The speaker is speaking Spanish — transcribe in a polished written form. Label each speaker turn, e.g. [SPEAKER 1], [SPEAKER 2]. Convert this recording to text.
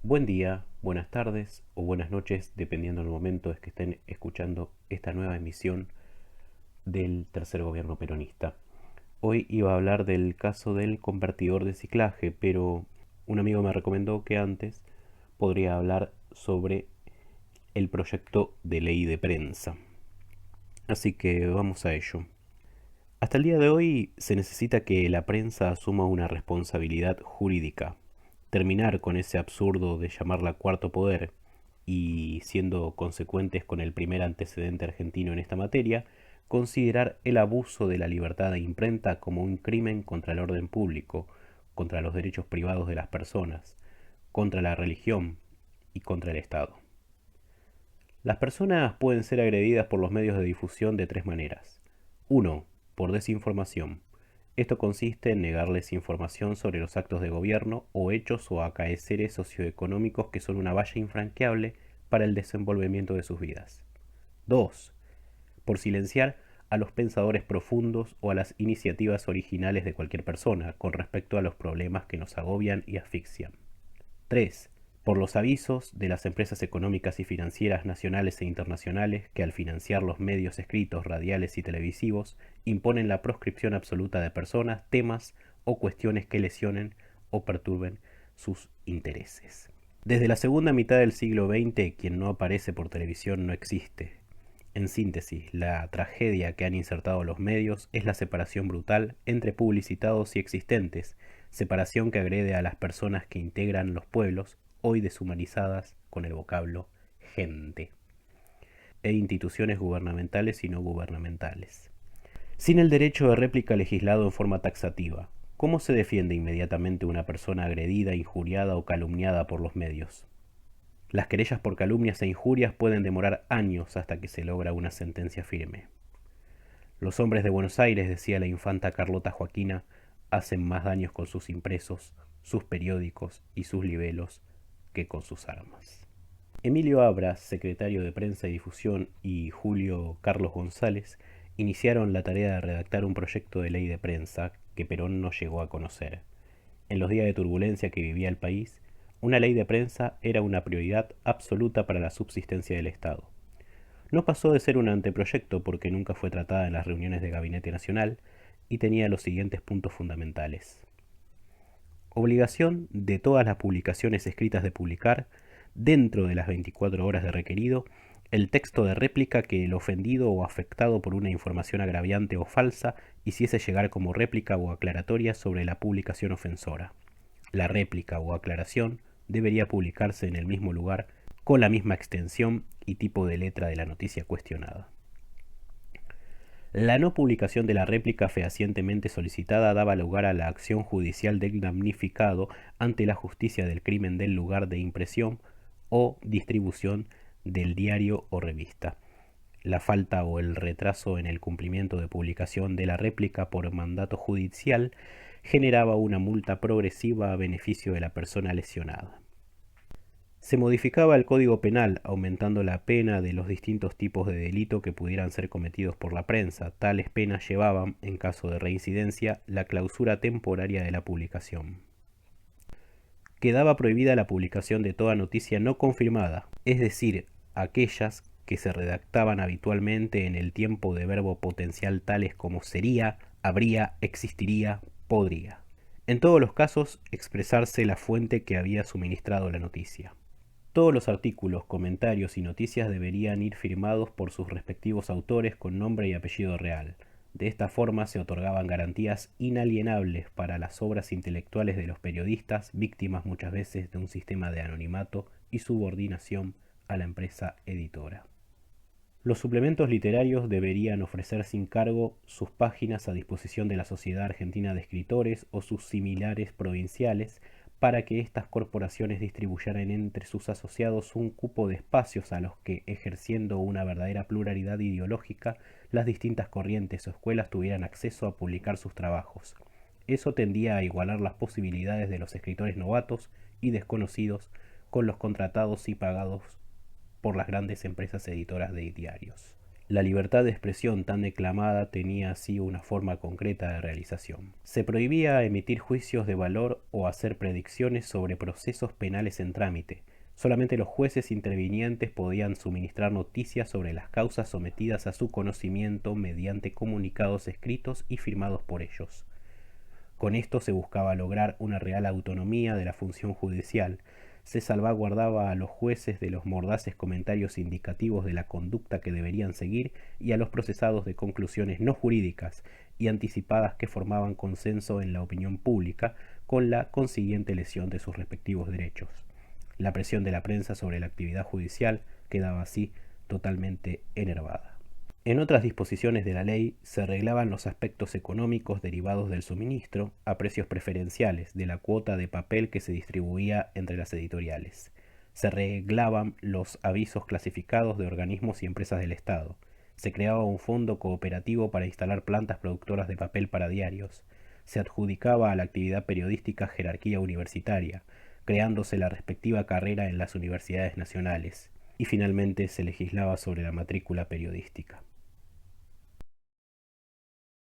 [SPEAKER 1] Buen día, buenas tardes o buenas noches, dependiendo del momento en que estén escuchando esta nueva emisión del tercer gobierno peronista. Hoy iba a hablar del caso del convertidor de ciclaje, pero un amigo me recomendó que antes podría hablar sobre el proyecto de ley de prensa. Así que vamos a ello. Hasta el día de hoy se necesita que la prensa asuma una responsabilidad jurídica, terminar con ese absurdo de llamarla cuarto poder y, siendo consecuentes con el primer antecedente argentino en esta materia, considerar el abuso de la libertad de imprenta como un crimen contra el orden público, contra los derechos privados de las personas, contra la religión y contra el Estado. Las personas pueden ser agredidas por los medios de difusión de tres maneras. 1. Por desinformación. Esto consiste en negarles información sobre los actos de gobierno o hechos o acaeceres socioeconómicos que son una valla infranqueable para el desenvolvimiento de sus vidas. 2. Por silenciar a los pensadores profundos o a las iniciativas originales de cualquier persona con respecto a los problemas que nos agobian y asfixian. 3. Por los avisos de las empresas económicas y financieras nacionales e internacionales que, al financiar los medios escritos, radiales y televisivos, imponen la proscripción absoluta de personas, temas o cuestiones que lesionen o perturben sus intereses. Desde la segunda mitad del siglo XX, quien no aparece por televisión no existe. En síntesis, la tragedia que han insertado los medios es la separación brutal entre publicitados y existentes, separación que agrede a las personas que integran los pueblos, hoy deshumanizadas con el vocablo gente, e instituciones gubernamentales y no gubernamentales. Sin el derecho de réplica legislado en forma taxativa, ¿cómo se defiende inmediatamente una persona agredida, injuriada o calumniada por los medios? Las querellas por calumnias e injurias pueden demorar años hasta que se logra una sentencia firme. Los hombres de Buenos Aires, decía la infanta Carlota Joaquina, hacen más daños con sus impresos, sus periódicos y sus libelos que con sus armas. Emilio Abras, secretario de Prensa y Difusión, y Julio Carlos González iniciaron la tarea de redactar un proyecto de ley de prensa que Perón no llegó a conocer. En los días de turbulencia que vivía el país, una ley de prensa era una prioridad absoluta para la subsistencia del Estado. No pasó de ser un anteproyecto porque nunca fue tratada en las reuniones de Gabinete Nacional y tenía los siguientes puntos fundamentales. Obligación de todas las publicaciones escritas de publicar, dentro de las 24 horas de requerido, el texto de réplica que el ofendido o afectado por una información agraviante o falsa hiciese llegar como réplica o aclaratoria sobre la publicación ofensora. La réplica o aclaración debería publicarse en el mismo lugar, con la misma extensión y tipo de letra de la noticia cuestionada. La no publicación de la réplica fehacientemente solicitada daba lugar a la acción judicial del damnificado ante la justicia del crimen del lugar de impresión o distribución del diario o revista. La falta o el retraso en el cumplimiento de publicación de la réplica por mandato judicial generaba una multa progresiva a beneficio de la persona lesionada. Se modificaba el Código Penal, aumentando la pena de los distintos tipos de delito que pudieran ser cometidos por la prensa. Tales penas llevaban, en caso de reincidencia, la clausura temporaria de la publicación. Quedaba prohibida la publicación de toda noticia no confirmada, es decir, aquellas que se redactaban habitualmente en el tiempo de verbo potencial tales como sería, habría, existiría, podría. En todos los casos, expresarse la fuente que había suministrado la noticia. Todos los artículos, comentarios y noticias deberían ir firmados por sus respectivos autores con nombre y apellido real. De esta forma se otorgaban garantías inalienables para las obras intelectuales de los periodistas, víctimas muchas veces de un sistema de anonimato y subordinación a la empresa editora. Los suplementos literarios deberían ofrecer sin cargo sus páginas a disposición de la Sociedad Argentina de Escritores o sus similares provinciales, para que estas corporaciones distribuyeran entre sus asociados un cupo de espacios a los que, ejerciendo una verdadera pluralidad ideológica, las distintas corrientes o escuelas tuvieran acceso a publicar sus trabajos. Eso tendía a igualar las posibilidades de los escritores novatos y desconocidos con los contratados y pagados por las grandes empresas editoras de diarios. La libertad de expresión tan declamada tenía así una forma concreta de realización. Se prohibía emitir juicios de valor o hacer predicciones sobre procesos penales en trámite. Solamente los jueces intervinientes podían suministrar noticias sobre las causas sometidas a su conocimiento mediante comunicados escritos y firmados por ellos. Con esto se buscaba lograr una real autonomía de la función judicial. Se salvaguardaba a los jueces de los mordaces comentarios indicativos de la conducta que deberían seguir y a los procesados de conclusiones no jurídicas y anticipadas que formaban consenso en la opinión pública, con la consiguiente lesión de sus respectivos derechos. La presión de la prensa sobre la actividad judicial quedaba así totalmente enervada. En otras disposiciones de la ley se reglaban los aspectos económicos derivados del suministro a precios preferenciales de la cuota de papel que se distribuía entre las editoriales. Se reglaban los avisos clasificados de organismos y empresas del Estado. Se creaba un fondo cooperativo para instalar plantas productoras de papel para diarios. Se adjudicaba a la actividad periodística jerarquía universitaria, creándose la respectiva carrera en las universidades nacionales. Y finalmente se legislaba sobre la matrícula periodística.